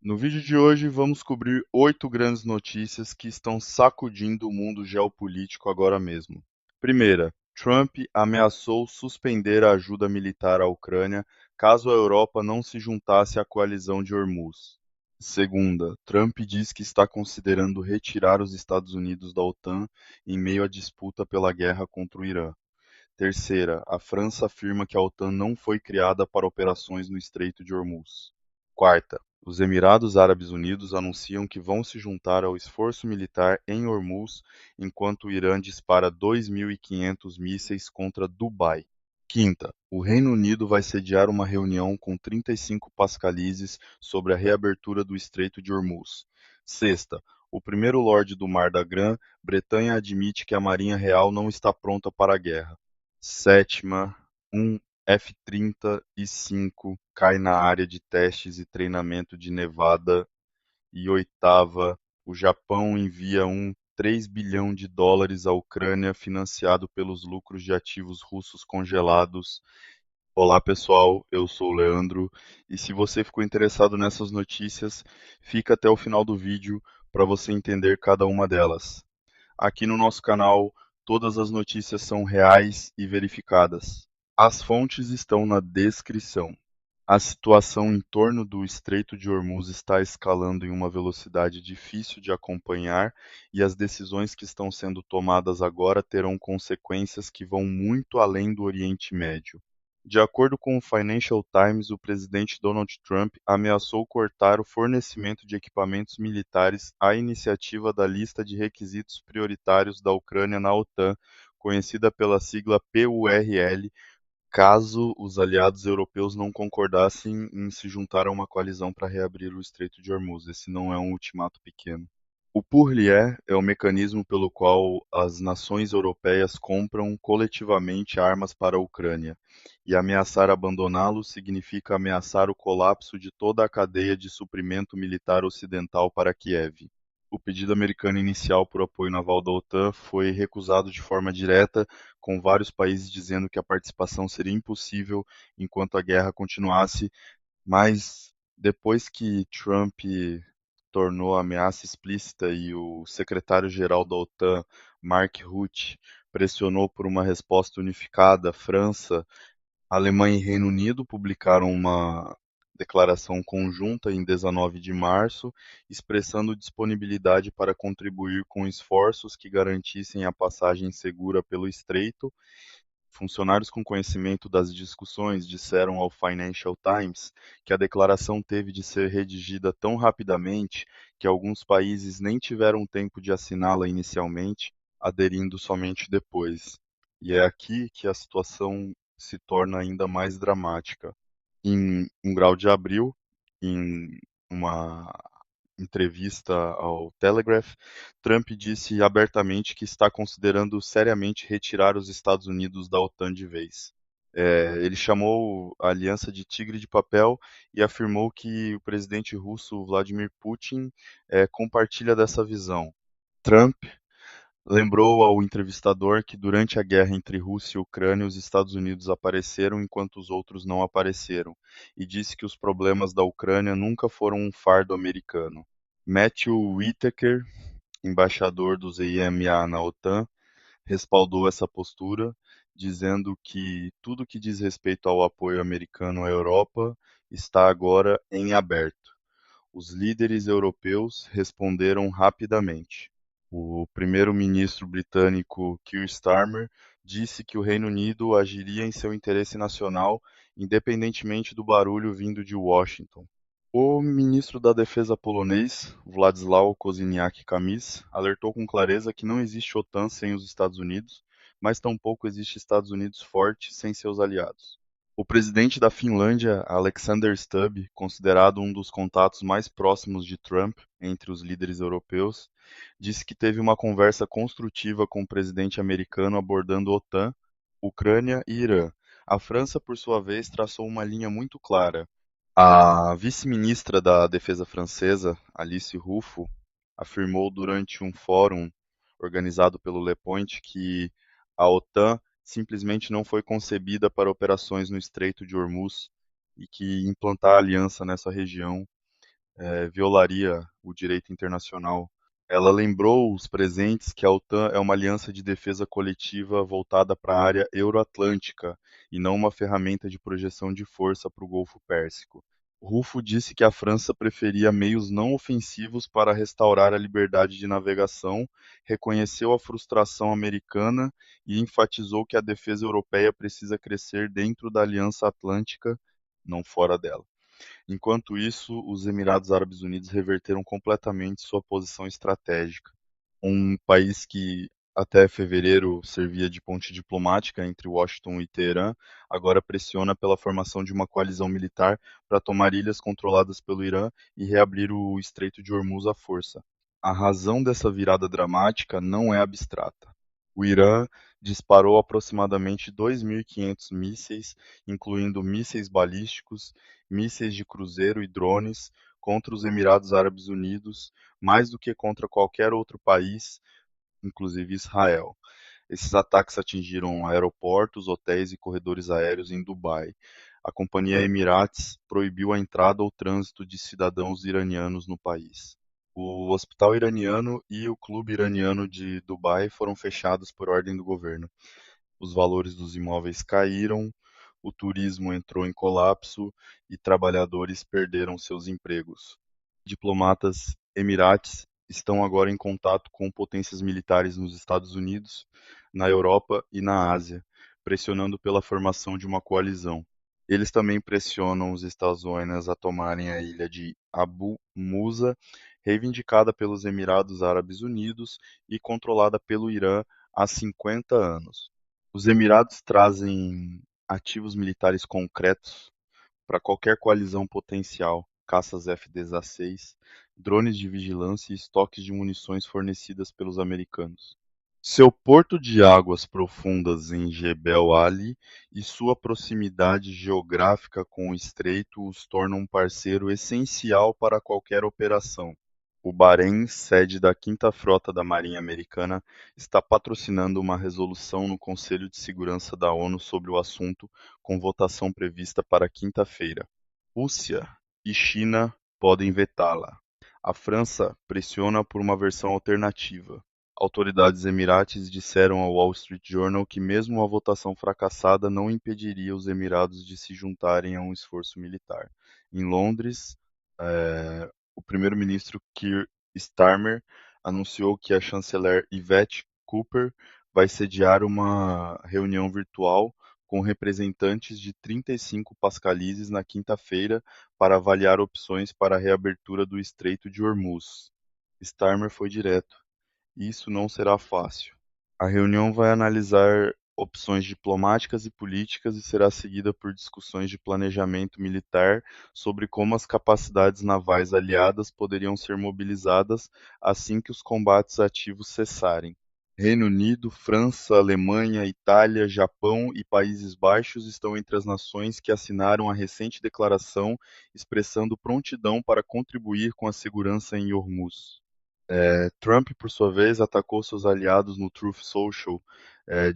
No vídeo de hoje vamos cobrir 8 grandes notícias que estão sacudindo o mundo geopolítico agora mesmo. Primeira, Trump ameaçou suspender a ajuda militar à Ucrânia caso a Europa não se juntasse à coalizão de Hormuz. Segunda, Trump diz que está considerando retirar os Estados Unidos da OTAN em meio à disputa pela guerra contra o Irã. Terceira, a França afirma que a OTAN não foi criada para operações no Estreito de Hormuz. Quarta, os Emirados Árabes Unidos anunciam que vão se juntar ao esforço militar em Hormuz enquanto o Irã dispara 2.500 mísseis contra Dubai. Quinta, o Reino Unido vai sediar uma reunião com 35 pascalizes sobre a reabertura do Estreito de Hormuz. Sexta, o primeiro-lorde do Mar da Grã-Bretanha admite que a Marinha Real não está pronta para a guerra. Sétima, um F-35 cai na área de testes e treinamento de Nevada. E oitava, o Japão envia 3 bilhão de dólares à Ucrânia financiado pelos lucros de ativos russos congelados. Olá pessoal, eu sou o Leandro e se você ficou interessado nessas notícias, fica até o final do vídeo para você entender cada uma delas. Aqui no nosso canal, todas as notícias são reais e verificadas. As fontes estão na descrição. A situação em torno do Estreito de Hormuz está escalando em uma velocidade difícil de acompanhar e as decisões que estão sendo tomadas agora terão consequências que vão muito além do Oriente Médio. De acordo com o Financial Times, o presidente Donald Trump ameaçou cortar o fornecimento de equipamentos militares à iniciativa da Lista de Requisitos Prioritários da Ucrânia na OTAN, conhecida pela sigla PURL, caso os aliados europeus não concordassem em se juntar a uma coalizão para reabrir o Estreito de Hormuz. Esse não é um ultimato pequeno. O Pourlier é o mecanismo pelo qual as nações europeias compram coletivamente armas para a Ucrânia, e ameaçar abandoná-lo significa ameaçar o colapso de toda a cadeia de suprimento militar ocidental para Kiev. O pedido americano inicial por apoio naval da OTAN foi recusado de forma direta, com vários países dizendo que a participação seria impossível enquanto a guerra continuasse, mas depois que Trump tornou a ameaça explícita e o secretário-geral da OTAN, Mark Rutte, pressionou por uma resposta unificada, França, Alemanha e Reino Unido publicaram uma declaração conjunta em 19 de março, expressando disponibilidade para contribuir com esforços que garantissem a passagem segura pelo estreito. Funcionários com conhecimento das discussões disseram ao Financial Times que a declaração teve de ser redigida tão rapidamente que alguns países nem tiveram tempo de assiná-la inicialmente, aderindo somente depois. E é aqui que a situação se torna ainda mais dramática. Em 1 de abril, em uma entrevista ao Telegraph, Trump disse abertamente que está considerando seriamente retirar os Estados Unidos da OTAN de vez. Ele chamou a aliança de tigre de papel e afirmou que o presidente russo Vladimir Putin compartilha dessa visão. Trump lembrou ao entrevistador que durante a guerra entre Rússia e Ucrânia, os Estados Unidos apareceram enquanto os outros não apareceram, e disse que os problemas da Ucrânia nunca foram um fardo americano. Matthew Whitaker, embaixador dos EMA na OTAN, respaldou essa postura, dizendo que tudo que diz respeito ao apoio americano à Europa está agora em aberto. Os líderes europeus responderam rapidamente. O primeiro-ministro britânico Keir Starmer disse que o Reino Unido agiria em seu interesse nacional, independentemente do barulho vindo de Washington. O ministro da Defesa polonês, Władysław Kosiniak-Kamysz, alertou com clareza que não existe OTAN sem os Estados Unidos, mas tampouco existe Estados Unidos forte sem seus aliados. O presidente da Finlândia, Alexander Stubb, considerado um dos contatos mais próximos de Trump entre os líderes europeus, disse que teve uma conversa construtiva com o presidente americano abordando OTAN, Ucrânia e Irã. A França, por sua vez, traçou uma linha muito clara. A vice-ministra da Defesa francesa, Alice Ruffo, afirmou durante um fórum organizado pelo Le Point que a OTAN simplesmente não foi concebida para operações no Estreito de Hormuz e que implantar a aliança nessa região violaria o direito internacional. Ela lembrou os presentes que a OTAN é uma aliança de defesa coletiva voltada para a área euroatlântica e não uma ferramenta de projeção de força para o Golfo Pérsico. Rufo disse que a França preferia meios não ofensivos para restaurar a liberdade de navegação, reconheceu a frustração americana e enfatizou que a defesa europeia precisa crescer dentro da Aliança Atlântica, não fora dela. Enquanto isso, os Emirados Árabes Unidos reverteram completamente sua posição estratégica. Um país que até fevereiro servia de ponte diplomática entre Washington e Teherã, agora pressiona pela formação de uma coalizão militar para tomar ilhas controladas pelo Irã e reabrir o Estreito de Hormuz à força. A razão dessa virada dramática não é abstrata. O Irã disparou aproximadamente 2.500 mísseis, incluindo mísseis balísticos, mísseis de cruzeiro e drones, contra os Emirados Árabes Unidos, mais do que contra qualquer outro país, inclusive Israel. Esses ataques atingiram aeroportos, hotéis e corredores aéreos em Dubai. A companhia Emirates proibiu a entrada ou trânsito de cidadãos iranianos no país. O hospital iraniano e o clube iraniano de Dubai foram fechados por ordem do governo. Os valores dos imóveis caíram, o turismo entrou em colapso e trabalhadores perderam seus empregos. Diplomatas emirates estão agora em contato com potências militares nos Estados Unidos, na Europa e na Ásia, pressionando pela formação de uma coalizão. Eles também pressionam os Estados Unidos a tomarem a ilha de Abu Musa, reivindicada pelos Emirados Árabes Unidos e controlada pelo Irã há 50 anos. Os Emirados trazem ativos militares concretos para qualquer coalizão potencial: caças F-16, drones de vigilância e estoques de munições fornecidas pelos americanos. Seu porto de águas profundas em Jebel Ali e sua proximidade geográfica com o estreito os tornam um parceiro essencial para qualquer operação. O Bahrein, sede da Quinta Frota da Marinha Americana, está patrocinando uma resolução no Conselho de Segurança da ONU sobre o assunto, com votação prevista para quinta-feira. Rússia e China podem vetá-la. A França pressiona por uma versão alternativa. Autoridades emirates disseram ao Wall Street Journal que mesmo a votação fracassada não impediria os Emirados de se juntarem a um esforço militar. Em Londres, o primeiro-ministro Keir Starmer anunciou que a chanceler Yvette Cooper vai sediar uma reunião virtual com representantes de 35 pascalizes na quinta-feira para avaliar opções para a reabertura do Estreito de Hormuz. Starmer foi direto: isso não será fácil. A reunião vai analisar opções diplomáticas e políticas e será seguida por discussões de planejamento militar sobre como as capacidades navais aliadas poderiam ser mobilizadas assim que os combates ativos cessarem. Reino Unido, França, Alemanha, Itália, Japão e Países Baixos estão entre as nações que assinaram a recente declaração expressando prontidão para contribuir com a segurança em Hormuz. Trump, por sua vez, atacou seus aliados no Truth Social,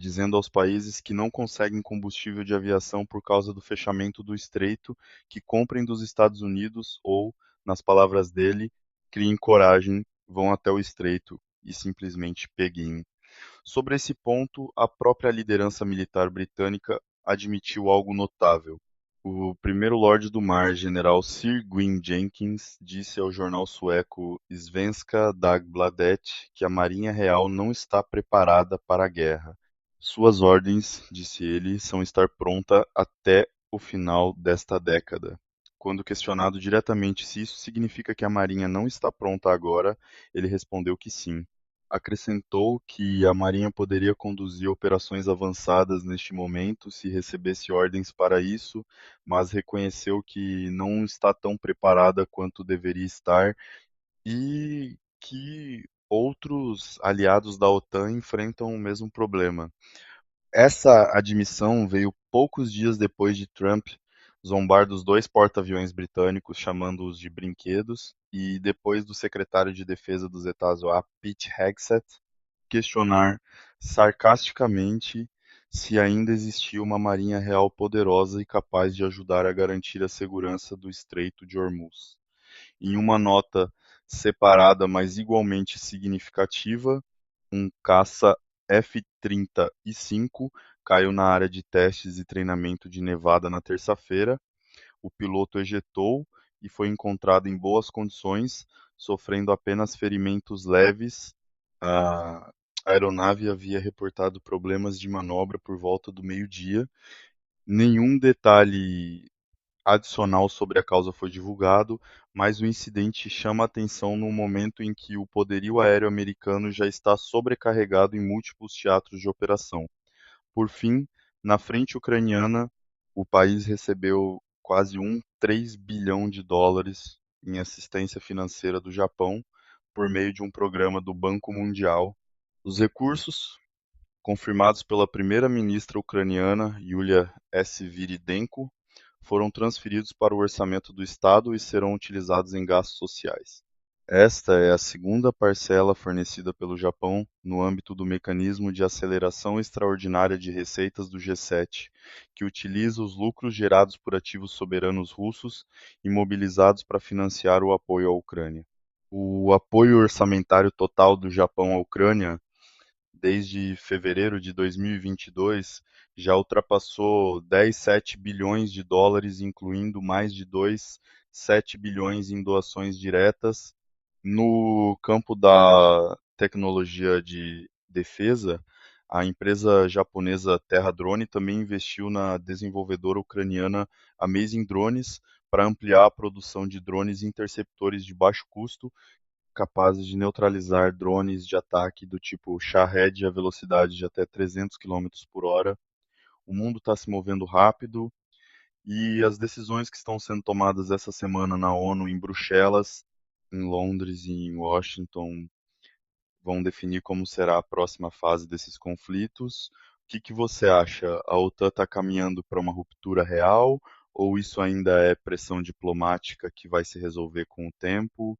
dizendo aos países que não conseguem combustível de aviação por causa do fechamento do estreito que comprem dos Estados Unidos ou, nas palavras dele, criem coragem, vão até o estreito e simplesmente peguem. Sobre esse ponto, a própria liderança militar britânica admitiu algo notável. O primeiro Lorde do Mar, General Sir Gwyn Jenkins, disse ao jornal sueco Svenska Dagbladet que a Marinha Real não está preparada para a guerra. Suas ordens, disse ele, são estar pronta até o final desta década. Quando questionado diretamente se isso significa que a Marinha não está pronta agora, ele respondeu que sim. Acrescentou que a Marinha poderia conduzir operações avançadas neste momento se recebesse ordens para isso, mas reconheceu que não está tão preparada quanto deveria estar e que outros aliados da OTAN enfrentam o mesmo problema. Essa admissão veio poucos dias depois de Trump zombar dos dois porta-aviões britânicos, chamando-os de brinquedos, e depois do secretário de Defesa dos Estados-Unidos, Pete Hegseth, questionar sarcasticamente se ainda existia uma marinha real poderosa e capaz de ajudar a garantir a segurança do Estreito de Hormuz. Em uma nota separada, mas igualmente significativa, um caça F-35 caiu na área de testes e treinamento de Nevada na terça-feira. O piloto ejetou e foi encontrado em boas condições, sofrendo apenas ferimentos leves. A aeronave havia reportado problemas de manobra por volta do meio-dia. Nenhum detalhe adicional sobre a causa foi divulgado, mas o incidente chama a atenção no momento em que o poderio aéreo americano já está sobrecarregado em múltiplos teatros de operação. Por fim, na frente ucraniana, o país recebeu quase 3 bilhão de dólares em assistência financeira do Japão por meio de um programa do Banco Mundial. Os recursos, confirmados pela primeira-ministra ucraniana Yulia Sviridenko, foram transferidos para o orçamento do Estado e serão utilizados em gastos sociais. Esta é a segunda parcela fornecida pelo Japão no âmbito do Mecanismo de Aceleração Extraordinária de Receitas do G7, que utiliza os lucros gerados por ativos soberanos russos imobilizados para financiar o apoio à Ucrânia. O apoio orçamentário total do Japão à Ucrânia desde fevereiro de 2022, já ultrapassou 10,7 bilhões de dólares, incluindo mais de 2,7 bilhões em doações diretas. No campo da tecnologia de defesa, a empresa japonesa Terra Drone também investiu na desenvolvedora ucraniana Amazing Drones para ampliar a produção de drones interceptores de baixo custo capazes de neutralizar drones de ataque do tipo Shahed a velocidade de até 300 quilômetros por hora. O mundo está se movendo rápido e as decisões que estão sendo tomadas essa semana na ONU, em Bruxelas, em Londres e em Washington, vão definir como será a próxima fase desses conflitos. O que você acha? A OTAN está caminhando para uma ruptura real ou isso ainda é pressão diplomática que vai se resolver com o tempo?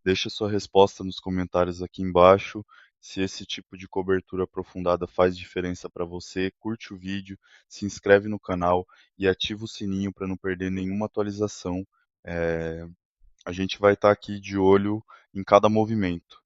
Deixa sua resposta nos comentários aqui embaixo. Se esse tipo de cobertura aprofundada faz diferença para você, curte o vídeo, se inscreve no canal e ativa o sininho para não perder nenhuma atualização. A gente vai estar aqui de olho em cada movimento.